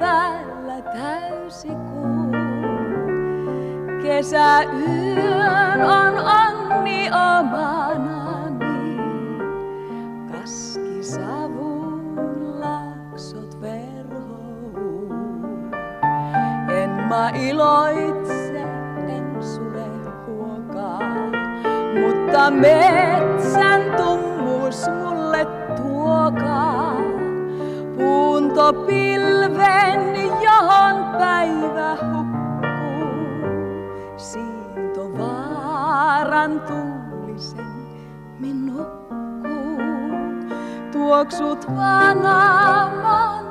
päällä täysikuu. Kesäyön on onni omanani, kaskisavun laksot verhou. En mä iloitse, en sure huokaa, mutta metsän tummuus mulle tuokaa. Puuntopilven, johon päivä hukkuu, Siintovaaran tuulisen min nukkuu. Tuoksut Vanamaan